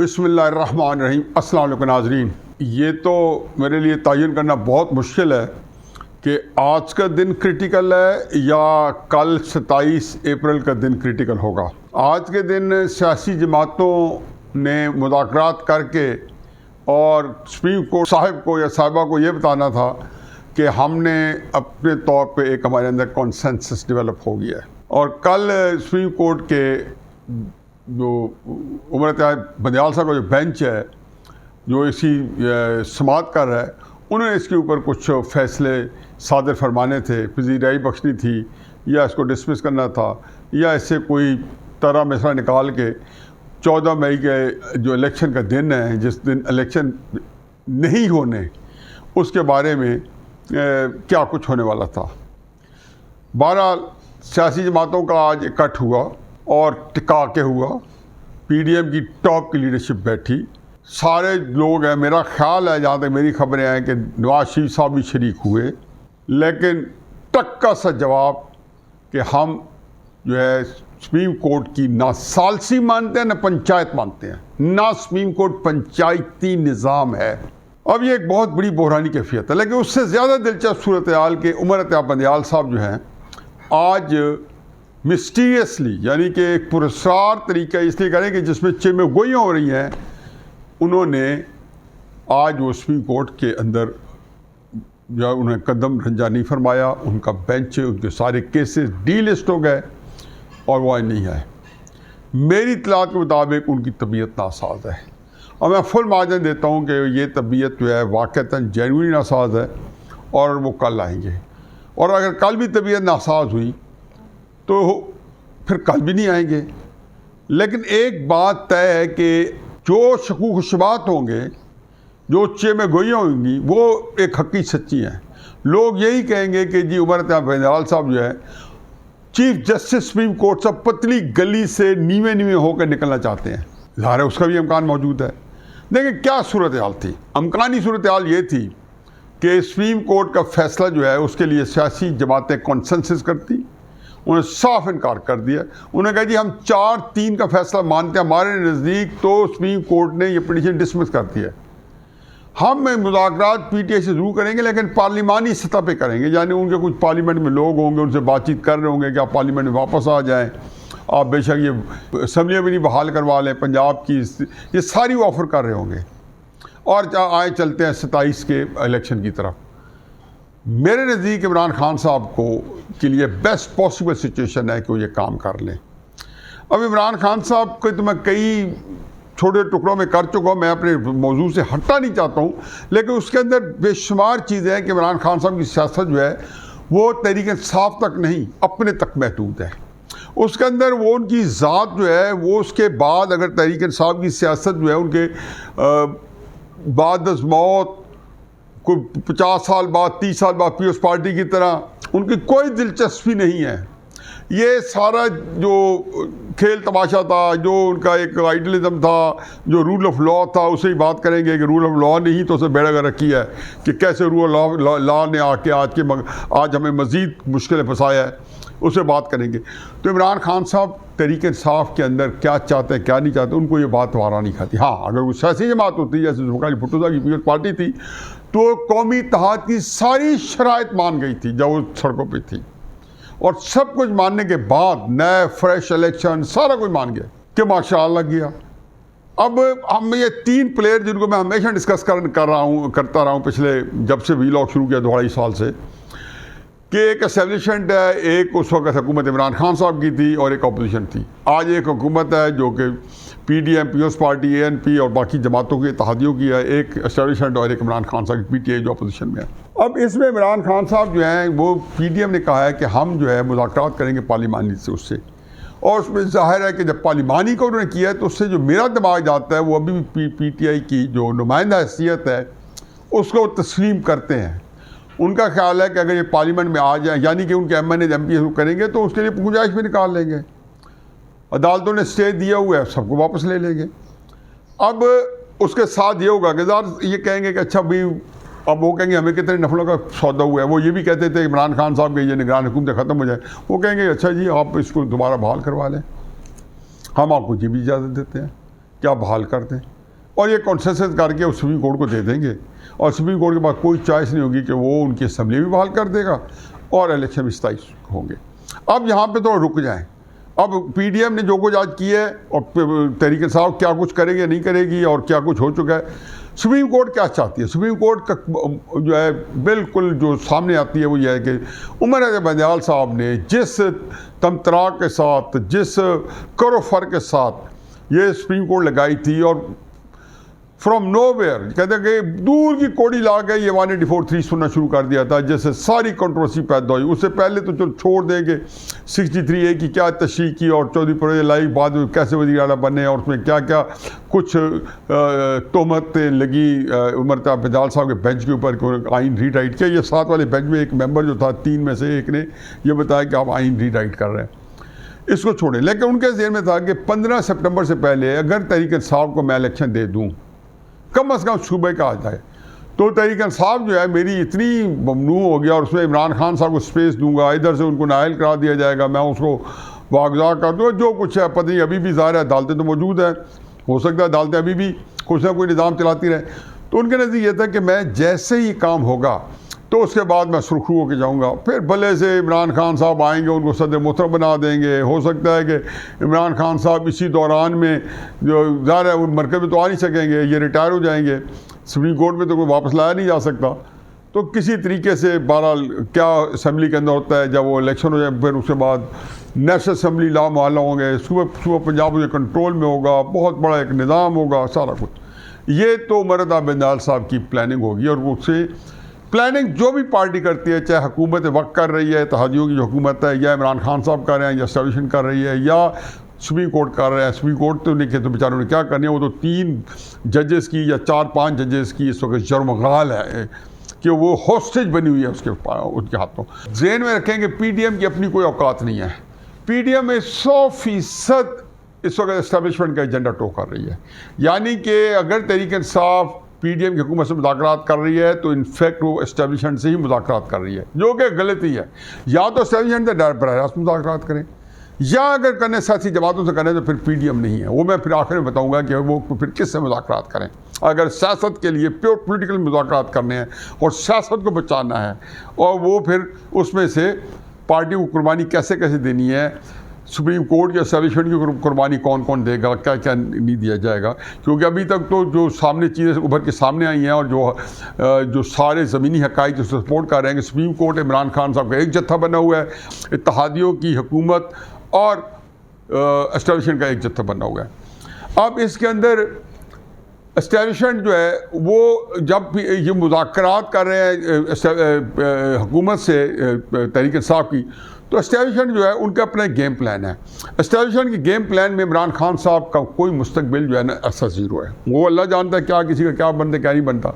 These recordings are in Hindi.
बिस्मिल्लाहिर्रहमानिर्रहीम। अस्सलाम वालेकुम नाज़रीन। ये तो मेरे लिए तयन करना बहुत मुश्किल है कि आज का दिन क्रिटिकल है या कल 27 अप्रैल का दिन क्रिटिकल होगा। आज के दिन सियासी जमातों ने मुज़ाकरात करके और सुप्रीम कोर्ट साहिब को या साहिबा को ये बताना था कि हमने अपने तौर पे एक हमारे अंदर कॉन्सेंसस डेवलप हो गया है। और कल सुप्रीम कोर्ट के जो उम्र बंदियाल साहब का जो बेंच है जो इसी समाअत कर रहा है, उन्होंने इसके ऊपर कुछ फैसले सादर फरमाने थे, पजीराई बख्शनी थी या इसको डिसमिस करना था या इससे कोई तरह मसला निकाल के 14 मई के जो इलेक्शन का दिन है, जिस दिन इलेक्शन नहीं होने, उसके बारे में क्या कुछ होने वाला था। बहरहाल सियासी जमातों का आज इकट्ठ हुआ और टिका के हुआ। पीडीएम की टॉप की लीडरशिप बैठी, सारे लोग हैं। मेरा ख्याल है, जहाँ तक मेरी खबरें हैं, कि नवाज शरीफ साहब भी शरीक हुए, लेकिन टक्का सा जवाब कि हम जो है सुप्रीम कोर्ट की ना सालसी मानते हैं ना पंचायत मानते हैं, ना सुप्रीम कोर्ट पंचायती निज़ाम है। अब ये एक बहुत बड़ी बहरानी कैफियत है। लेकिन उससे ज़्यादा दिलचस्प सूरत हाल के उमर बंदियाल साहब जो हैं आज मिस्टीरियसली, यानी कि एक पुरस्कार तरीका इसलिए करें कि जिसमें चेमे गोइयाँ हो रही हैं, उन्होंने आज वो सुप्रीम कोर्ट के अंदर जो उन्हें कदम रंजा नहीं फरमाया। उनका बेंच, उनके सारे केसेस डीलिस्ट हो गए और वो आज नहीं आए। मेरी इत्तलात के मुताबिक उनकी तबीयत नासाज है और मैं फुल मार्जिन देता हूँ कि ये तबीयत जो है वाक़तन जेन्युइन नासाज है और वो कल आएंगे। और अगर कल भी तबीयत नासाज हुई तो फिर कल भी नहीं आएंगे। लेकिन एक बात तय है कि जो शकूक शुबात होंगे, जो चेमे गोइयाँ होंगी, वो एक हकी सच्ची हैं। लोग यही कहेंगे कि जी उमर बंदियाल साहब जो है चीफ जस्टिस सुप्रीम कोर्ट से पतली गली से नीवे नीवे होकर निकलना चाहते हैं। ज़ाहिर है उसका भी इम्कान मौजूद है। देखिए क्या सूरत हाल थी। अमकानी सूरत हाल ये थी कि सुप्रीम कोर्ट का फैसला जो है उसके लिए सियासी जमातें कॉन्सेंसस करती। उन्होंने साफ इनकार कर दिया। उन्होंने कहा जी हम 4-3 का फैसला मानते हैं, हमारे नज़दीक तो सुप्रीम कोर्ट ने ये पिटीशन डिसमिस कर दिया। हम मुज़ाकरात पीटीआई से ज़रूर करेंगे लेकिन पार्लिमानी सतह पे करेंगे, यानी उनके कुछ पार्लियामेंट में लोग होंगे, उनसे बातचीत कर रहे होंगे कि आप पार्लियामेंट में वापस आ जाएँ, आप बेशक ये असम्बलियाँ भी नहीं बहाल करवा लें पंजाब की, ये सारी वो ऑफ़र कर रहे होंगे और आए चलते हैं 27 के इलेक्शन की तरफ। मेरे नज़दीक इमरान खान साहब को के लिए बेस्ट पॉसिबल सिचुएशन है कि वो ये काम कर लें। अब इमरान खान साहब को तो मैं कई छोटे टुकड़ों में कर चुका हूँ, मैं अपने मौजू से हटना नहीं चाहता हूँ, लेकिन उसके अंदर बेशुमार चीज़ें हैं कि इमरान खान साहब की सियासत जो है वो तहरीक इंसाफ तक नहीं, अपने तक महदूद है। उसके अंदर वो उनकी ज़ात जो है वो, उसके बाद अगर तहरीक इंसाफ की सियासत जो है उनके बाद मौत कोई 50 साल बाद, 30 साल बाद पीपल्स पार्टी की तरह उनकी कोई दिलचस्पी नहीं है। ये सारा जो खेल तमाशा था, जो उनका एक आइडियलिज्म था, जो रूल ऑफ लॉ था, उसे ही बात करेंगे कि रूल ऑफ लॉ ने ही तो उसे बेड़ा गर्क किया है कि कैसे रूल ऑफ लॉ ने आके आज हमें मज़ीद मुश्किलें फंसाया है, उसे बात करेंगे। तो इमरान खान साहब तहरीक इंसाफ के अंदर क्या चाहते हैं क्या नहीं चाहते, उनको ये बात वारा नहीं खाती। हाँ, अगर वो सियासी जमात होती जैसे जुल्फ़िकार भुट्टो साहब की पीपल्स पार्टी थी तो कौमी इत्तेहाद की सारी शराइत मान गई थी जब वो सड़कों पे थी, और सब कुछ मानने के बाद नए फ्रेश इलेक्शन सारा कुछ मान गया कि माशाअल्लाह किया। अब हम ये 3 प्लेयर जिनको मैं हमेशा डिस्कस करता रहा हूँ पिछले जब से वीलॉग शुरू किया 2-2.5 साल से, कि एक एस्टेब्लिशमेंट है, एक उस वक्त हुकूमत इमरान खान साहब की थी और एक अपोजिशन थी। आज एक हुकूमत है जो कि पीडीएम, पीपल्स पार्टी, एएनपी और बाकी जमातों के इत्तेहादियों की है, एक एस्टेब्लिशमेंट और एक इमरान खान साहब की पीटीआई जो अपोजिशन में है। अब इसमें इमरान खान साहब जो हैं वो पीडीएम ने कहा है कि हम जो है मुज़ाकरात करेंगे पार्लिमानी से उससे, और उसमें ज़ाहिर है कि जब पार्लिमानी को उन्होंने किया है तो उससे जो मेरा दिमाग जाता है वो अभी भी पीटीआई की जो नुमाइंदा हैसियत है उसको तस्लीम करते हैं। उनका ख्याल है कि अगर ये पार्लियामेंट में आ जाए, यानी कि उनके एमएनए एमपी करेंगे तो उसके लिए गुंजाइश भी निकाल लेंगे। अदालतों ने स्टे दिया हुआ है, सबको वापस ले लेंगे। अब उसके साथ ये होगा कि ये कहेंगे कि अच्छा भाई, अब वो कहेंगे हमें कितने नफलों का सौदा हुआ है। वो ये भी कहते थे इमरान खान साहब के ये निगरान हुकूमत ख़त्म हो जाए, वो कहेंगे अच्छा जी आप इसको दोबारा बहाल करवा लें, हम आपको ये भी इजाज़त देते हैं। क्या बहाल कर दें, और ये कॉन्सेंसस करके उस सुप्रीम कोर्ट को दे देंगे, और सुप्रीम कोर्ट के पास कोई चॉइस नहीं होगी कि वो उनकी असम्बली भी बहाल कर देगा और इलेक्शन भी 27 होंगे। अब यहाँ पे तो रुक जाएं। अब पीडीएम ने जो कुछ आज किया है और तहरीक इंसाफ क्या कुछ करेंगे नहीं करेगी और क्या कुछ हो चुका है, सुप्रीम कोर्ट क्या चाहती है। सुप्रीम कोर्ट का जो है बिल्कुल जो सामने आती है वो ये है कि उमर अजहर बंदयाल साहब ने जिस तमतरा के साथ, जिस करोफर के साथ ये सुप्रीम कोर्ट लगाई थी, और फ्रॉम नोवेयर कहते हैं कि दूर की कोड़ी ला के ये 184(3) सुनना शुरू कर दिया था, जैसे सारी कंट्रोवर्सी पैदा हुई। उससे पहले तो चलो छोड़ देंगे 63A की क्या तशरीह की और चौधरी परवेज़ लाई बाद में कैसे वज़ीर आला बने और उसमें क्या क्या कुछ तोहमतें लगी उमर अजहर बंदयाल साहब के बेंच के ऊपर, आइन रीराइट किया। ये साथ वाले बेंच में एक मेंबर जो था 3 में से एक ने यह बताया कि आप आइन रीराइट कर रहे हैं, इसको छोड़ें। लेकिन उनके ज़हन में था कि 15 सितंबर से पहले अगर तहरीक इंसाफ को मैं इलेक्शन दे दूँ, कम से कम सूबे का आ जाए, तो तहरीक इंसाफ जो है मेरी इतनी ममनू हो गया, और उसमें इमरान खान साहब को स्पेस दूंगा, इधर से उनको नायल करा दिया जाएगा, मैं उसको वागजा कर दूँगा, जो कुछ है पता नहीं। अभी भी ज़ाहिर है अदालतें तो मौजूद हैं, हो सकता है अदालतें अभी भी कुछ ना कोई निज़ाम चलाती रहे। तो उनके नज़दीक ये था कि मैं जैसे ही काम होगा तो उसके बाद मैं सुरखरू होकर जाऊंगा, फिर भले से इमरान खान साहब आएंगे, उनको सदर मोहतरम बना देंगे। हो सकता है कि इमरान खान साहब इसी दौरान में जो ज़ाहिर है वो मरकज़ में तो आ नहीं सकेंगे, ये रिटायर हो जाएंगे, सुप्रीम कोर्ट में तो कोई वापस लाया नहीं जा सकता। तो किसी तरीके से बहरहाल क्या असम्बली के अंदर होता है, जब वो इलेक्शन हो जाए फिर उसके बाद नेशनल असम्बली ला मोहल्ला होंगे, सुबह पंजाब के कंट्रोल में होगा, बहुत बड़ा एक निज़ाम होगा, सारा कुछ। ये तो उमर अजहर बंदयाल साहब की प्लानिंग होगी, और उससे प्लानिंग जो भी पार्टी करती है, चाहे हुकूमत वक्त कर रही है, इत्तेहादियों की जो हुकूमत है, या इमरान खान साहब कर रहे हैं, या एस्टेब्लिशमेंट कर रही है, या सुप्रीम कोर्ट कर रहे हैं। सुप्रीम कोर्ट तो नहीं, तो बेचारों ने क्या करनी है, वो तो 3 जजेस की या 4-5 जजेस की इस वक्त शर्मगाल है कि वो हॉस्टेज बनी हुई है उनके हाथों। ज़हन में रखें कि पीडीएम की अपनी कोई औकात नहीं है। पीडीएम में 100% इस वक्त एस्टेब्लिशमेंट का एजेंडा टो कर रही है, यानी कि अगर तहरीक इंसाफ पीडीएम की हुकूमत से मुज़ाकरात कर रही है तो इनफैक्ट वो एस्टेब्लिशमेंट से ही मुज़ाकरात कर रही है, जो कि गलती है। या तो एस्टेब्लिशमेंट से बराह रास्त मुज़ाकरात करें, या अगर करने सियासी जमातों से करें तो फिर पीडीएम नहीं है। वो मैं फिर आखिर में बताऊंगा कि वो फिर किससे मुज़ाकरात करें। अगर सियासत के लिए प्योर पॉलिटिकल मुज़ाकरात करने हैं और सियासत को बचाना है, और वो फिर उसमें से पार्टी को कुर्बानी कैसे कैसे देनी है, सुप्रीम कोर्ट या एस्टेब्लिशमेंट की कुर्बानी कौन कौन देगा, क्या क्या नहीं दिया जाएगा। क्योंकि अभी तक तो जो सामने चीज़ें उभर के सामने आई हैं और जो सारे ज़मीनी हक़ाइक़ जो सपोर्ट कर रहे हैं कि सुप्रीम कोर्ट इमरान खान साहब का एक जत्था बना हुआ है, इत्तेहादियों की हुकूमत और एस्टेब्लिशमेंट का एक जत्था बना हुआ है। अब इसके अंदर एस्टेब्लिशमेंट जो है वो जब ये मुज़ाकरात कर रहे हैं हुकूमत से तहरीक इंसाफ की, तो एस्टेब्लिशमेंट जो है उनका अपना गेम प्लान है। एस्टेब्लिशमेंट के गेम प्लान में इमरान खान साहब का कोई मुस्तकबिल जो है ना ऐसा ज़ीरो है। वो अल्लाह जानता है क्या किसी का क्या बनता क्या नहीं बनता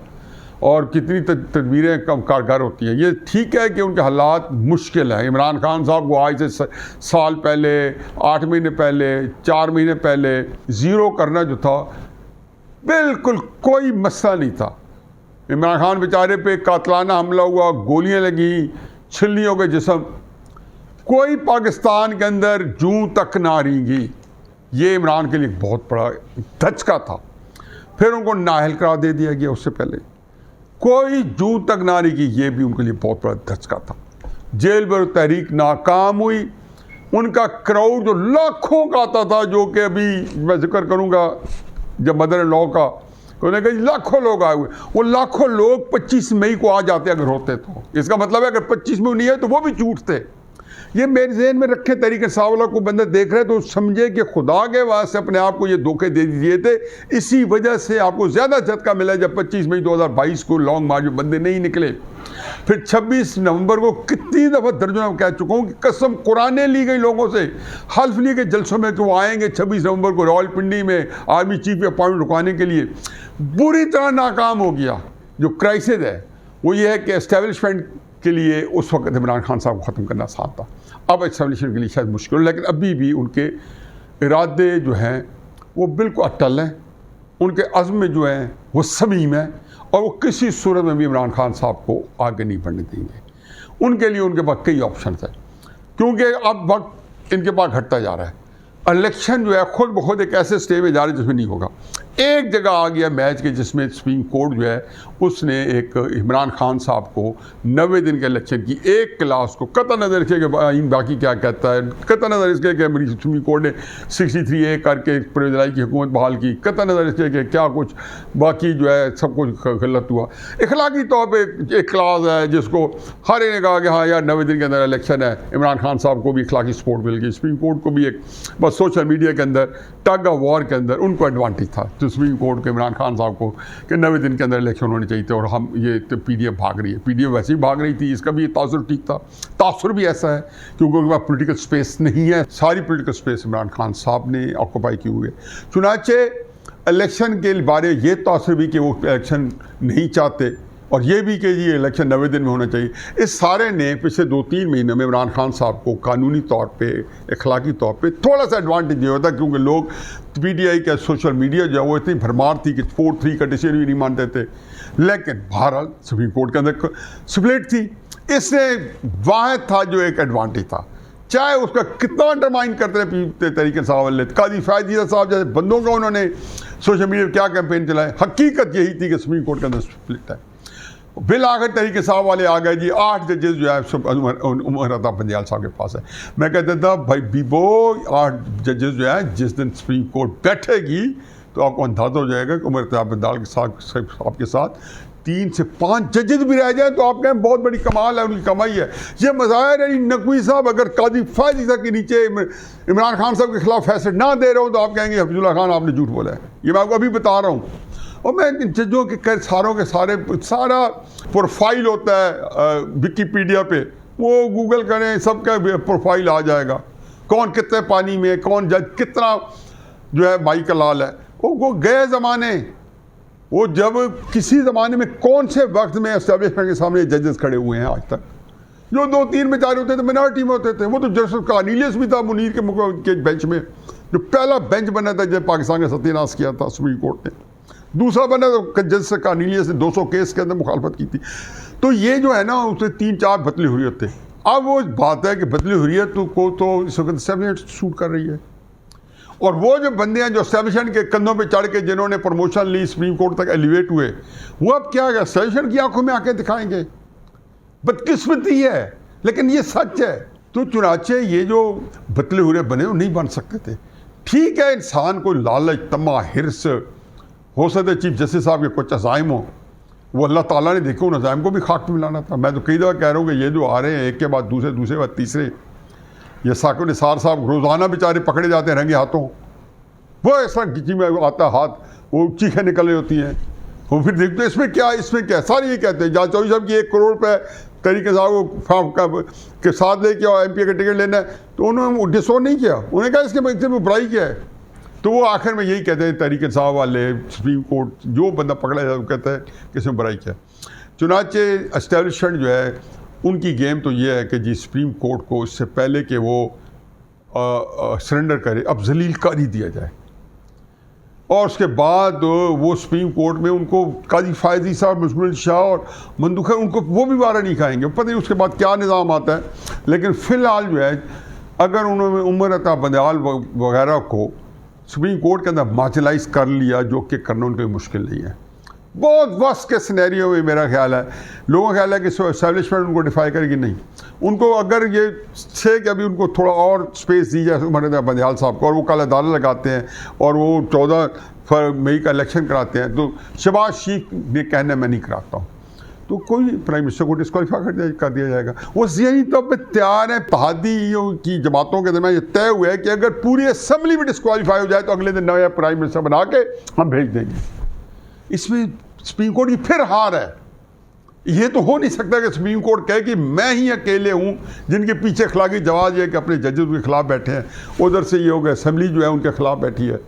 और कितनी तदबीरें कम कारगर होती हैं। ये ठीक है कि उनके हालात मुश्किल हैं। इमरान खान साहब को आज से साल पहले, 8 महीने पहले, 4 महीने पहले ज़ीरो करना जो था बिल्कुल कोई मसला नहीं था। इमरान खान बेचारे पे कातलाना हमला हुआ, गोलियां लगी, छिल्लियों के जिस्म, कोई पाकिस्तान के अंदर जूं तक ना रेंगी। ये इमरान के लिए बहुत बड़ा धचका था। फिर उनको नाअहल करार दे दिया गया, उससे पहले कोई जूं तक ना रेंगी, ये भी उनके लिए बहुत बड़ा धचका था। जेल पर तहरीक नाकाम हुई। उनका क्राउड जो लाखों का आता था, जो कि अभी मैं जिक्र करूँगा जब मदर इन लॉ का, उन्होंने कहा लाखों लोग आए हुए, वो लाखों लोग 25 मई को आ जाते अगर होते तो। इसका मतलब है अगर 25 मई नहीं है तो वो भी झूठ थे। ये मेरे ज़हन में रखे, तहरीक इंसाफ को बंदे देख रहे तो समझे कि खुदा के वास्ते अपने आप को ये धोखे दे दिए थे। इसी वजह से आपको ज़्यादा झटका मिला जब 25 मई 2022 को लॉन्ग मार्च में बंदे नहीं निकले। फिर 26 नवंबर को कितनी दफ़ा दर्जनों कह चुका हूँ कि कसम कुराने ली गई लोगों से, हल्फ लिए गए जलसों में कि वो आएंगे 26 नवंबर को रावलपिंडी में आर्मी चीफ अपॉइंट रुकवाने के लिए। बुरी तरह नाकाम हो गया। जो क्राइसिस है वो ये है कि एस्टेब्लिशमेंट के लिए उस वक्त इमरान खान साहब को ख़त्म करना आसान था, अब एस्टेब्लिशमेंट के लिए शायद मुश्किल, लेकिन अभी भी उनके इरादे जो हैं वो बिल्कुल अटल हैं। उनके अज़्म में जो है वो समीम है और वो किसी सूरत में भी इमरान खान साहब को आगे नहीं बढ़ने देंगे। उनके लिए उनके पास कई ऑप्शन हैं, क्योंकि अब वक्त इनके पास घटता जा रहा है। इलेक्शन जो है खुद ब खुद एक ऐसे स्टेज में जा रहे जिसमें नहीं होगा। एक जगह आ गया मैच के जिसमें सुप्रीम कोर्ट जो है उसने एक इमरान खान साहब को 90 दिन के इलेक्शन की एक क्लास को कतई नज़र इसके कि बाकी क्या कहता है, कतई नज़र इसके कि सुप्रीम कोर्ट ने 63A करके परवेज़ की हुकूमत बहाल की, कतई नज़र इसके कि क्या कुछ बाकी जो है सब कुछ गलत हुआ। इखलाकी तौर पर एक क्लास है जिसको हर एक ने कहा कि हाँ यार 90 दिन के अंदर इलेक्शन है। इमरान खान साहब को भी इखलाकी सपोर्ट मिल गई, सुप्रीम कोर्ट को भी एक बस सोशल मीडिया के अंदर टग ऑफ वॉर के अंदर उनको एडवांटेज था तो सुप्रीम कोर्ट के इमरान खान साहब को कि 90 दिन के अंदर इलेक्शन होने चाहिए थे। और हम ये तो पीडीएफ भाग रही है, पीडीएफ वैसे ही भाग रही थी, इसका भी तासुर ठीक था। तासुर भी ऐसा है क्योंकि उनके पास पोलिटिकल स्पेस नहीं है, सारी पोलिटिकल स्पेस इमरान खान साहब ने ऑक्यूपाई की हुई है। चुनाचे इलेक्शन के बारे ये तासुर भी कि वो इलेक्शन नहीं चाहते और ये भी कि ये इलेक्शन 90 दिन में होना चाहिए। इस सारे ने पिछले 2-3 महीनों में इमरान खान साहब को कानूनी तौर पे, इखलाकी तौर पे थोड़ा सा एडवांटेज ये होता क्योंकि लोग पीटीआई का सोशल मीडिया जो है वो इतनी भरमार थी कि 4-3 का डिसीजन भी नहीं मानते थे। लेकिन बहरहाल सुप्रीम कोर्ट के अंदर स्प्लिट थी, इससे वाहिद था जो एक एडवांटेज था, चाहे उसका कितना अंडरमाइन करते रहे तरीके साहब काजी फैज़ साहब जैसे बंदों का उन्होंने सोशल मीडिया पर क्या कैंपेन चलाए। हकीकत यही थी कि सुप्रीम कोर्ट के अंदर स्प्लिट है। बिल आखिर तरीके साहब वाले आ गए जी, 8 जजेस जो है उमर अता बंदियाल साहब के पास है। मैं कहता था भाई बीबो 8 जजेस जो है जिस दिन सुप्रीम कोर्ट बैठेगी तो आपको अंदाजा हो जाएगा कि उमर अता बंदियाल के साहब के साथ 3 से 5 जजेस भी रह जाए तो आप कहें बहुत बड़ी कमाल है, उनकी कमाई है। ये मज़ाहिर है नकवी साहब अगर काजी फैज़ के नीचे इमरान खान साहब के खिलाफ फैसले ना दे रहे हो तो आप कहेंगे हफीजुल्लाह खान आपने झूठ बोला है। ये मैं आपको अभी बता रहा हूँ। और मैं इन जजों के सारों के सारा प्रोफाइल होता है विकीपीडिया पे, वो गूगल करें सबका प्रोफाइल आ जाएगा, कौन कितने पानी में, कौन जज कितना जो है माई का लाल है। वो गए ज़माने, वो जब किसी ज़माने में कौन से वक्त में एस्टेब्लिशमेंट के सामने जजेस खड़े हुए हैं आज तक, जो 2-3 बेचारे होते थे मिनॉरिटी में होते थे। वो तो जस्टिस कार्नीलियस भी था मुनीर के बेंच में, जो पहला बेंच बना था जब पाकिस्तान का सत्यानाश किया था सुप्रीम कोर्ट ने। दूसरा बना तो जज कार्नीलियस ने 200 केस के अंदर मुखालफत की थी। तो ये जो है ना उससे 3-4 बदली हुर्रियत थे। अब वो बात है कि बदली हुर्रियत को तो इस वक्त एस्टेब्लिशमेंट शूट कर रही है और वो जो बंदे हैं जो एस्टेब्लिशमेंट के कंधों पे चढ़ के जिन्होंने प्रमोशन ली, सुप्रीम कोर्ट तक एलिवेट हुए, वो अब क्या है एस्टेब्लिशमेंट की आंखों में आके दिखाएंगे। बदकिस्मती है लेकिन ये सच है। तो चुनाचे ये जो बदले हुए बने वो नहीं बन सकते थे। ठीक है इंसान को लालच, तमा, हिर्स हो सकता है चीफ जस्टिस साहब के कुछ अज़ाइम हो, वो अल्लाह ताला ने देखो उन अज़ाइम को भी खाक पे मिलाना था। मैं तो कई दफ़ा कह रहा हूँ कि ये जो आ रहे हैं एक के बाद दूसरे, दूसरे बाद तीसरे, ये साकिब निसार साहब रोज़ाना बेचारे पकड़े जाते हैं रंगे हाथों। वो ऐसा किसी में आता हाथ, वो चीखें निकल रही होती हैं, वो फिर देखते हैं इसमें क्या, इसमें क्या। सारे ये कहते हैं जहाँ चौधरी साहब की 1 करोड़ रुपये तरीके साहब को के साथ लेके और MP का टिकट लेना है तो उन्होंने डिसोन नहीं किया, उन्होंने कहा इसके बुराई क्या है। तो वो आखिर में यही कहते हैं तरीके साहब वाले, सुप्रीम कोर्ट जो बंदा पकड़ा जाए वो कहता है कि इसमें बुराई क्या। चुनाचे एस्टेब्लिशमेंट जो है उनकी गेम तो ये है कि जी सुप्रीम कोर्ट को इससे पहले कि वो सरेंडर करे अब जलील कर ही दिया जाए और उसके बाद वो सुप्रीम कोर्ट में उनको काजी फैज़ साहब, मशहूर शाह और मंदूखा उनको वो भी वारा नहीं खाएंगे। पता नहीं उसके बाद क्या निज़ाम आता है। लेकिन फ़िलहाल जो है अगर उन्होंने उमर अता बंदियाल वगैरह को सुप्रीम कोर्ट के अंदर मार्जिनलाइज कर लिया, जो कि करना उनके मुश्किल नहीं है। बहुत वर्स्ट के सिनेरियो में मेरा ख्याल है, लोगों का ख्याल है कि एस्टेब्लिशमेंट उनको डिफाई करेगी नहीं। उनको अगर ये से कि अभी उनको थोड़ा और स्पेस दी जाए उमर अता बंदियाल साहब को और वो कल अदालत लगाते हैं और वो 14 मई का इलेक्शन कराते हैं तो शहबाज शरीफ ने कहना मैं नहीं कराता हूँ तो कोई प्राइम मिनिस्टर को डिस्क्वालीफाई कर दिया जाएगा। वो यही तब तैयार है। इत्तेहादियों की जमातों के दरमियान ये तय हुआ है कि अगर पूरी असम्बली में डिस्क्वालीफाई हो जाए तो अगले दिन नया प्राइम मिनिस्टर बना के हम भेज देंगे। इसमें सुप्रीम कोर्ट की फिर हार है। ये तो हो नहीं सकता कि सुप्रीम कोर्ट कहे कि मैं ही अकेले हूँ जिनके पीछे अखलाकी जवाब है कि अपने जजेस के खिलाफ बैठे हैं, उधर से ये हो गया असम्बली जो है उनके खिलाफ बैठी है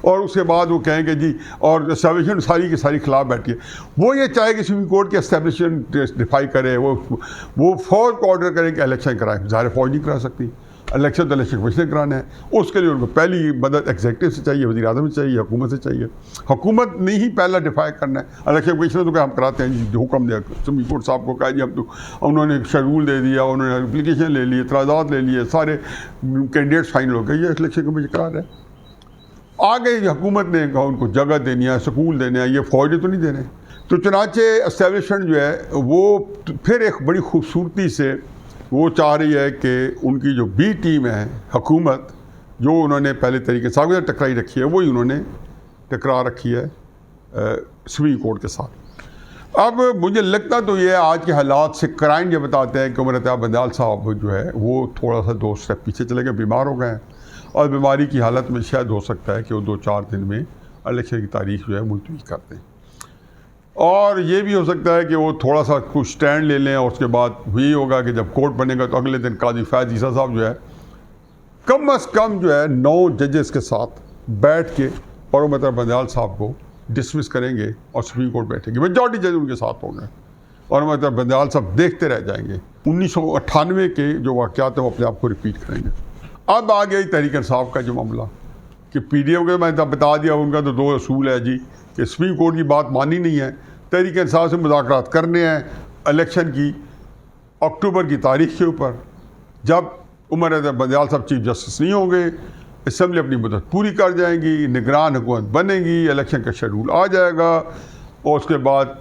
और उसके बाद वो कहेंगे जी और एस्टेब्लिशमेंट सारी की सारी खिलाफ बैठी है। वो ये चाहे कि सुप्रीम कोर्ट के एस्टेब्लिशमेंट डिफाई करे, वो फौज को ऑर्डर करे कि इलेक्शन कराए। ज़ाहिर फौज नहीं करा सकती, इलेक्शन तो इलेक्शन कमीशन कराना है, उसके लिए उनको पहली मदद एग्जीक्यूटिव से चाहिए, वज़ीर आज़म से चाहिए, हुकूमत से चाहिए। हुकूमत ने ही पहला डिफाई करना है। इलेक्शन कमीशन तो क्या हम कराते हैं जी, हुक्म दिया सुप्रीम कोर्ट साहब को, कहा जी हम तो, उन्होंने शेड्यूल दे दिया, उन्होंने एप्लीकेशन ले लिए, एतराज़ात ले लिए, सारे कैंडिडेट्स फाइनल हो गए, ये इलेक्शन कमीशन करा रहे हैं। आगे हुकूमत ने कहा उनको जगह देनी है, स्कूल देने हैं, ये फौज तो नहीं दे रहे। तो चुनाचे एस्टेब्लिशमेंट जो है वो फिर एक बड़ी खूबसूरती से वो चाह रही है कि उनकी जो बी टीम है हुकूमत, जो उन्होंने पहले तरीके से टकराई रखी है, वही उन्होंने टकरा रखी है सुप्रीम कोर्ट के साथ। अब मुझे लगता तो ये आज के हालात से क्राइम ये बताते हैं कि उमर अत्ताब बंदयाल साहब जो है वो थोड़ा सा 2 स्टेप पीछे चले गए, बीमार हो गए हैं, और बीमारी की हालत में शायद हो सकता है कि वो 2-4 दिन में इलेक्शन की तारीख जो है मुलतवी कर दें। और ये भी हो सकता है कि वो थोड़ा सा कुछ स्टैंड ले लें, और उसके बाद यही होगा कि जब कोर्ट बनेगा तो अगले दिन काजी फैज़ ईसा साहब जो है कम अज़ कम जो है 9 जजेस के साथ बैठ के और उमर अत्ताब बंदयाल साहब को डिसमिस करेंगे और सुप्रीम कोर्ट बैठेंगे, मेजॉरिटी जज उनके साथ होंगे और उमर अत्ताब बंदयाल साहब देखते रह जाएंगे। 1998 के जो वाक़यात हैं वो अपने आप को रिपीट करेंगे। अब आ गया तहरीक इंसाफ का जो मामला कि PDM के मैंने बता दिया, उनका तो 2 असूल है जी कि सुप्रीम कोर्ट की बात मानी नहीं है, तहरीक इंसाफ से मुज़ाकरात करने हैं इलेक्शन की अक्टूबर की तारीख के ऊपर, जब उमर अत्ताब बंदयाल साहब चीफ जस्टिस नहीं होंगे, असम्बली अपनी मुद्दत पूरी कर जाएंगी, निगरान हुकूमत बनेगी, इलेक्शन का शेड्यूल आ जाएगा, और उसके बाद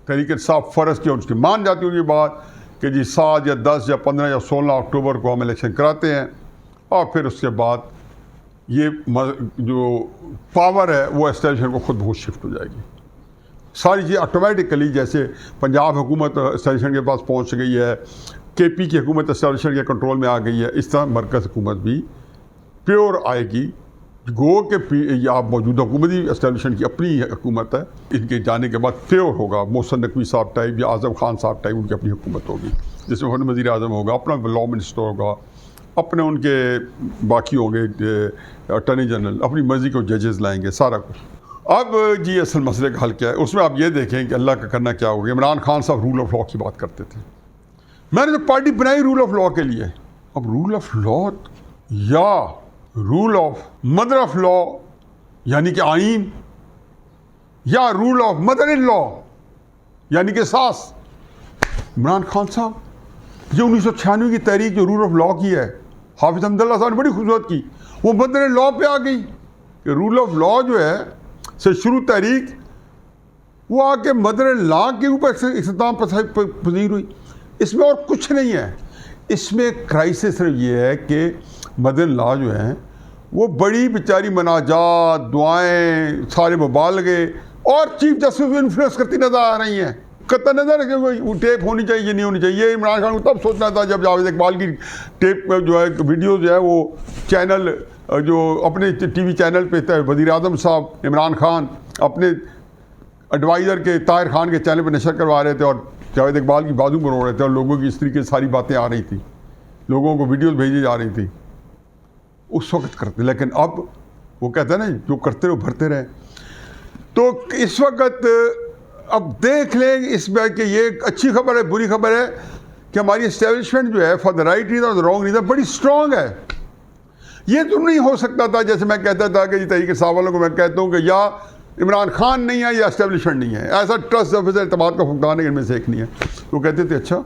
तहरीक इंसाफ फ़र्ज़ की और उसकी मान जाती होगी बात कि जी 7 या 10 या 15 या 16 अक्टूबर को हम इलेक्शन कराते हैं, और फिर उसके बाद ये जो पावर है वो एस्टेब्लिशमेंट को खुद बहुत शिफ्ट हो जाएगी। सारी चीज़ ऑटोमेटिकली, जैसे पंजाब हुकूमत एस्टेब्लिशमेंट के पास पहुंच गई है, KP की हुकूमत एस्टेब्लिशमेंट के कंट्रोल में आ गई है, इस तरह मरकज़ हुकूमत भी प्योर आएगी। गो के आप मौजूदा हुकूमती एस्टेब्लिशमेंट की अपनी हुकूमत है, इनके जाने के बाद प्योर होगा। मोहसिन नकवी साहब टाइप या आज़म खान साहब टाइप उनकी अपनी हुकूमत होगी, जिसमें वज़ीर आज़म होगा, अपना लॉ मिनिस्टर होगा, अपने उनके बाकी होंगे अटॉर्नी जनरल, अपनी मर्ज़ी को जजेस लाएंगे, सारा कुछ। अब जी असल मसले का हल क्या है, उसमें आप ये देखें कि अल्लाह का करना क्या होगा। इमरान खान साहब रूल ऑफ लॉ की बात करते थे, मैंने तो पार्टी बनाई रूल ऑफ लॉ के लिए। अब रूल ऑफ लॉ या rule of mother of law यानी कि आइन, या rule of mother in law यानी कि सास। इमरान खान साहब ये 1996 की तहरीक जो रूल ऑफ लॉ की है, हाफिज अब्दुल्ला साहब ने बड़ी खूबसूरत की, वो मदर इन लॉ पे आ गई कि रूल ऑफ लॉ जो है से शुरू तहरीक वो आके मदर इन लॉ के ऊपर इख्तिताम पजीर हुई। इसमें और कुछ नहीं है, इसमें क्राइसिस सिर्फ ये है कि मदर इन लॉ जो है वो बड़ी बेचारी मनाजात, दुआएं, सारे मुबालगे और चीफ जस्टिस को इन्फ्लुएंस करती नजर आ रही हैं। कतई नजर है कि टेप होनी चाहिए, नहीं होनी चाहिए। इमरान खान को तब सोचना था जब जावेद इकबाल की टेप जो है वीडियो जो है वो चैनल जो अपने TV चैनल पे था, वज़ीर आज़म साहब इमरान खान अपने एडवाइज़र के ताहिर खान के चैनल पर नशर करवा रहे थे और जावेद इकबाल की बाजू बनवा रहे थे, और लोगों की इस तरीके से सारी बातें आ रही थी, लोगों को वीडियोज़ भेजी जा रही थी उस वक्त करते। लेकिन अब वो कहते हैं ना, जो करते रहो भरते रहे। तो इस वक्त अब देख लें इसमें कि ये अच्छी खबर है, बुरी खबर है कि हमारी एस्टेब्लिशमेंट जो है फॉर द राइट रीज़न और द रॉन्ग रीज़न बड़ी स्ट्रॉन्ग है। ये तो नहीं हो सकता था जैसे मैं कहता था कि तहरीक इंसाफ वालों को मैं कहता हूँ कि या इमरान खान नहीं है या एस्टेब्लिशमेंट नहीं है, ऐसा ट्रस्ट ऑफिसर एतमाद का फुकदान है, इनमें से एक नहीं है। तो कहते थे अच्छा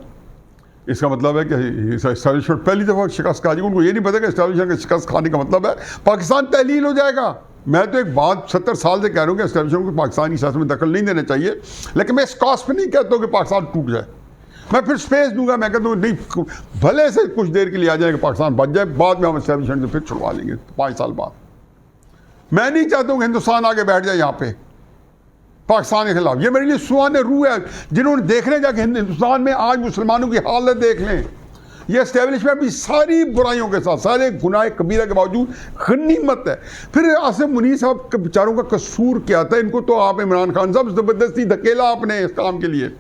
इसका मतलब है कि एस्टेब्लिशमेंट पहली दफ़ा शिकस्त खा जाएगी। उनको ये नहीं पता कि एस्टेब्लिशमेंट का शिकस्त खाने का मतलब है पाकिस्तान तहलील हो जाएगा। मैं तो एक बात 70 साल से कह रहा हूँ कि एस्टेब्लिशमेंट को पाकिस्तान की सियासत में दखल नहीं देना चाहिए, लेकिन मैं इस कॉस्ट पर नहीं कहता हूँ कि पाकिस्तान टूट जाए। मैं फिर स्पेस दूंगा, मैं कहता हूँ नहीं, भले से कुछ देर के लिए आ जाए कि पाकिस्तान बच जाए, बाद में हम एस्टेब्लिशमेंट से फिर छुड़वा लेंगे 5 साल बाद। मैं नहीं चाहता हूँ कि हिंदुस्तान आगे बैठ जाए यहाँ पे पाकिस्तान के खिलाफ। ये मेरे लिए सुहान रूह है। जिन्होंने देखने जाके हिंदुस्तान में आज मुसलमानों की हालत देख लें, ये एस्टेब्लिशमेंट भी सारी बुराइयों के साथ, सारे गुनाह कबीरा के बावजूद गनीमत है। फिर आसिफ मुनीर साहब के बेचारों का कसूर क्या था? इनको तो आप इमरान खान साहब ज़बरदस्ती धकेला आपने इस काम के लिए।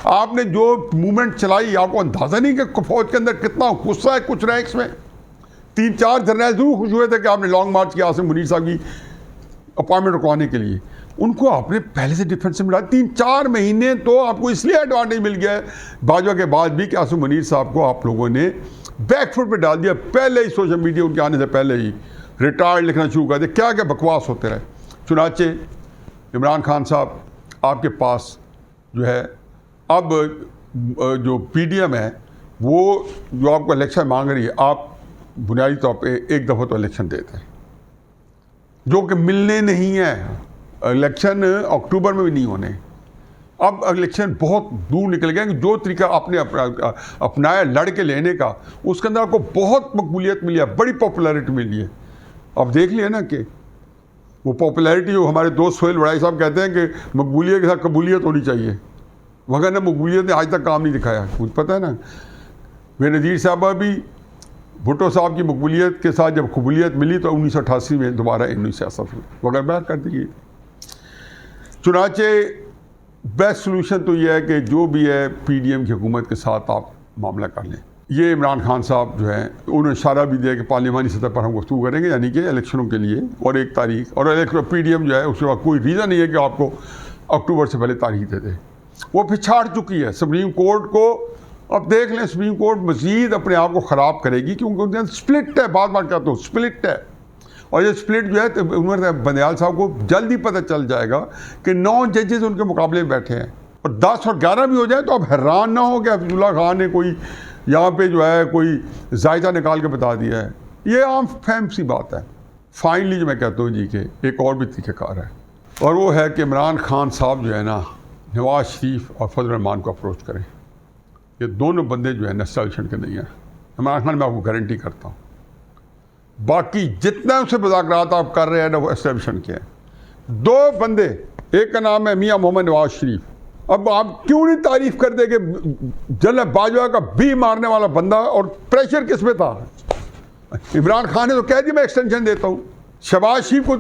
आपने जो मूवमेंट चलाई, आपको अंदाज़ा नहीं कि फौज के अंदर कितना गुस्सा है कुछ रैंक्स में। 3-4 जर्नल जरूर खुश हुए थे कि आपने लॉन्ग मार्च किया आसिफ मुनीर साहब की अपॉइंटमेंट रुकवाने के लिए। उनको आपने पहले से डिफेंस में मिला। 3-4 महीने तो आपको इसलिए एडवांटेज मिल गया है भाजपा के बाद भी कि आसिफ मुनीर साहब को आप लोगों ने बैकफुट पे डाल दिया। पहले ही सोशल मीडिया उनके आने से पहले ही रिटायर्ड लिखना शुरू कर दिया, क्या क्या बकवास होते रहे। चुनाचे इमरान खान साहब आपके पास जो है अब जो पीडीएम है वो जो आपको इलेक्शन मांग रही है, आप बुनियादी तौर पे एक दफ़ा तो इलेक्शन देते हैं जो कि मिलने नहीं है। इलेक्शन अक्टूबर में भी नहीं होने। अब इलेक्शन बहुत दूर निकल गया कि जो तरीका आपने अपनाया लड़ के लेने का, उसके अंदर आपको बहुत मकबूलियत मिली है, बड़ी पॉपुलैरिटी मिली है। अब देख लिया ना कि वो पॉपुलैरिटी जो हमारे दोस्त सोहेल वड़ाई साहब कहते हैं कि मकबूलियत के साथ कबूलियत होनी चाहिए, मगर ना मकबूलियत ने आज तक काम नहीं दिखाया। मुझे पता है ना, मेरे नज़ीर साहब भी भुट्टो साहब की मकबूलियत के साथ जब कबूलियत मिली तो 1988 में दोबारा इन्होंने सियासत हुई, मगर बैठ कर दी। चुनाचे बेस्ट सोल्यूशन तो यह है कि जो भी है पीडीएम की हुकूमत के साथ आप मामला कर लें। ये इमरान खान साहब जो है उन्होंने इशारा भी दिया कि पार्लियामानी सतह पर हम गुफ्तगू करेंगे, यानी कि इलेक्शनों के लिए, और एक तारीख, और पीडीएम जो है उसके बाद कोई रीज़न नहीं है कि आपको अक्टूबर से पहले तारीख दे दे। वो पिछाड़ चुकी है सुप्रीम कोर्ट को। अब देख लें सुप्रीम कोर्ट मज़ीद अपने आप को ख़राब करेगी क्योंकि उनके अंदर स्प्लिट है। बात कहता हूँ स्प्लिट है, और ये स्प्लिट जो है तो उमर बंदयाल साहब को जल्दी पता चल जाएगा कि 9 जजेस उनके मुकाबले में बैठे हैं, और 10 और 11 भी हो जाए तो अब हैरान ना हो कि अब्दुल्ला खान ने कोई यहाँ पे जो है कोई जायजा निकाल के बता दिया है। ये आम फहम सी बात है। फाइनली जो मैं कहता हूँ जी कि एक और भी तरीक़ाकार है, और वो है कि इमरान खान साहब जो है ना नवाज शरीफ और फजल रहमान को अप्रोच करें। ये दोनों बंदे जो है ना एस्टेब्लिशमेंट के नहीं हैं। इमरान खान मैं आपको गारंटी करता हूँ, बाकी जितना उससे मुज़ाकरात आप कर रहे हैं ना वो एस्टेब्लिशमेंट के हैं। 2 बंदे, एक का नाम है मियाँ मोहम्मद नवाज शरीफ। अब आप क्यों नहीं तारीफ कर दे कि जनरल बाजवा का भी मारने वाला बंदा, और प्रेशर किस पे था? इमरान खान ने तो कह दिया मैं एक्सटेंशन देता हूँ। शहबाज शरीफ को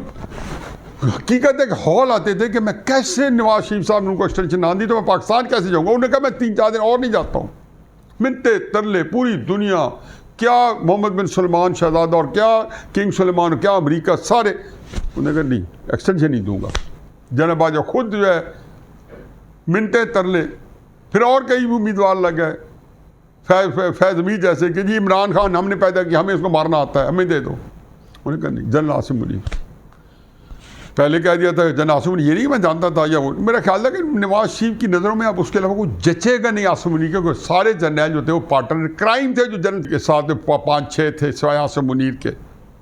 हकीकत एक हॉल आते थे कि मैं कैसे नवाज शरीफ साहब ने उनको एक्सटेंशन ना दी तो मैं पाकिस्तान कैसे जाऊँगा। उन्होंने कहा मैं 3-4 दिन और नहीं जाता हूँ। मिन्नते तरले पूरी दुनिया, क्या मोहम्मद बिन सलमान शहजादा और क्या किंग सलमान, क्या अमेरिका, सारे। उन्होंने कहा नहीं एक्सटेंशन नहीं दूंगा। जनरल बाजवा खुद जो है मिनटे तरले, फिर और कई उम्मीदवार लग गए फैज़ अमीर जैसे कि जी इमरान खान हमने पैदा किया, हमें इसको मारना आता है, हमें दे दो। उन्होंने कहा नहीं। जनरल आसिम मुनीर पहले कह दिया था, जनरल आसिम मुनीर ये नहीं मैं जानता था, या वो मेरा ख्याल था कि नवाज शरीफ की नज़रों में अब उसके अलावा कोई जचेगा नहीं आसिम मुनीर, क्योंकि सारे जर्नैल जो थे वो पार्टनर क्राइम थे जो जनरल के साथ 5-6 थे सिवाय आसिम मुनीर के,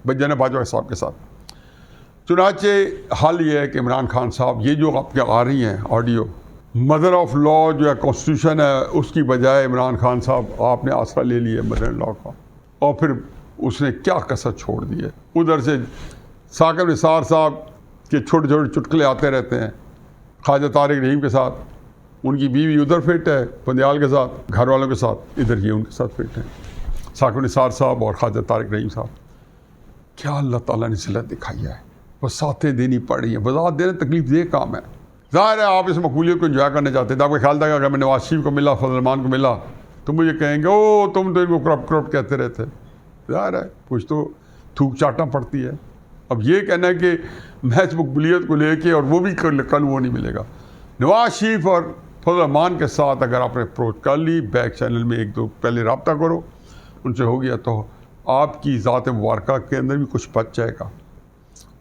जनरल बाजवा साहब के साथ। चुनाचे हल ये है कि इमरान खान साहब ये जो आपके आ रही हैं ऑडियो, मदर ऑफ लॉ जो है कॉन्स्टिट्यूशन है, उसकी बजाय इमरान खान साहब आपने आसरा ले लिया मदर लॉ का, और फिर उसने क्या कसर छोड़ दी है। उधर से साकिब निसार साहब के छोटे छोटे चुटकुले आते रहते हैं ख्वाजा तारिक रहीम के साथ, उनकी बीवी उधर फिट है बंदयाल के साथ, घर वालों के साथ, इधर ये उनके साथ फिट है साकिब निसार साहब और ख्वाजा तारिक रहीम साहब। क्या अल्लाह ताला ने सिलत दिखाई है, वसातें देनी पड़ रही हैं। वजात देना तकलीफ दे काम है। ज़ाहिर है आप इस मकबूलियत को इंजॉय करना चाहते थे। आपका ख्याल था कि अगर मैं नवाज शरीफ को मिला, फजल रहमान को मिला, तो मुझे कहेंगे ओ तुम तो इनको करप्ट कहते रहते। ज़ाहिर है कुछ तो थूक चाटना पड़ती है। अब ये कहना है कि मैं इस मकबूलियत को लेके, और वो भी कल वो नहीं मिलेगा। नवाज शरीफ और फजल रहमान के साथ अगर आपने अप्रोच कर ली, बैक चैनल में 1-2 पहले रब्ता करो, उनसे हो गया तो आपकी ज़ात मुबारका के अंदर भी कुछ बच जाएगा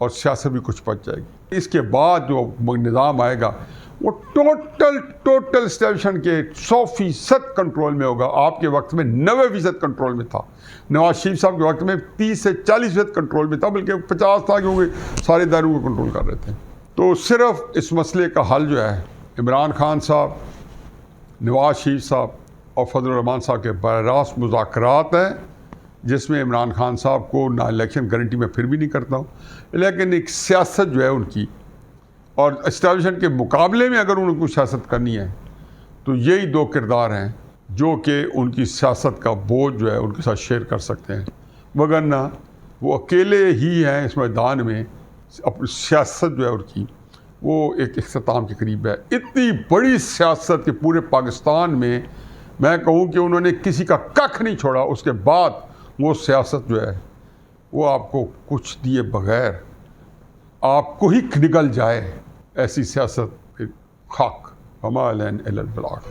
और सियासत भी कुछ बच जाएगी। इसके बाद जो निज़ाम आएगा वो टोटल स्टेशन के 100% कंट्रोल में होगा। आपके वक्त में 90% कंट्रोल में था, नवाज शरीफ साहब के वक्त में 30 से 40% कंट्रोल में था, बल्कि 50 था क्योंकि सारे दारू को कंट्रोल कर रहे थे। तो सिर्फ इस मसले का हल जो है इमरान खान साहब, नवाज शरीफ साहब और फजल रहमान साहब के बराह रास्त मुज़ाकरात हैं, जिसमें इमरान खान साहब को ना इलेक्शन गारंटी में फिर भी नहीं करता हूँ, लेकिन एक सियासत जो है उनकी, और एस्टेब्लिशमेंट के मुकाबले में अगर उनको सियासत करनी है तो यही 2 किरदार हैं जो कि उनकी सियासत का बोझ जो है उनके साथ शेयर कर सकते हैं। वगरना वो अकेले ही हैं इस मैदान में। अपनी सियासत जो है उनकी वो एक इख्तिताम के करीब है। इतनी बड़ी सियासत के पूरे पाकिस्तान में मैं कहूँ कि उन्होंने किसी का कख नहीं छोड़ा। उसके बाद वो सियासत जो है वो आपको कुछ दिए बगैर आपको ही निगल जाए, ऐसी सियासत खाक हमालन अलल बलाग।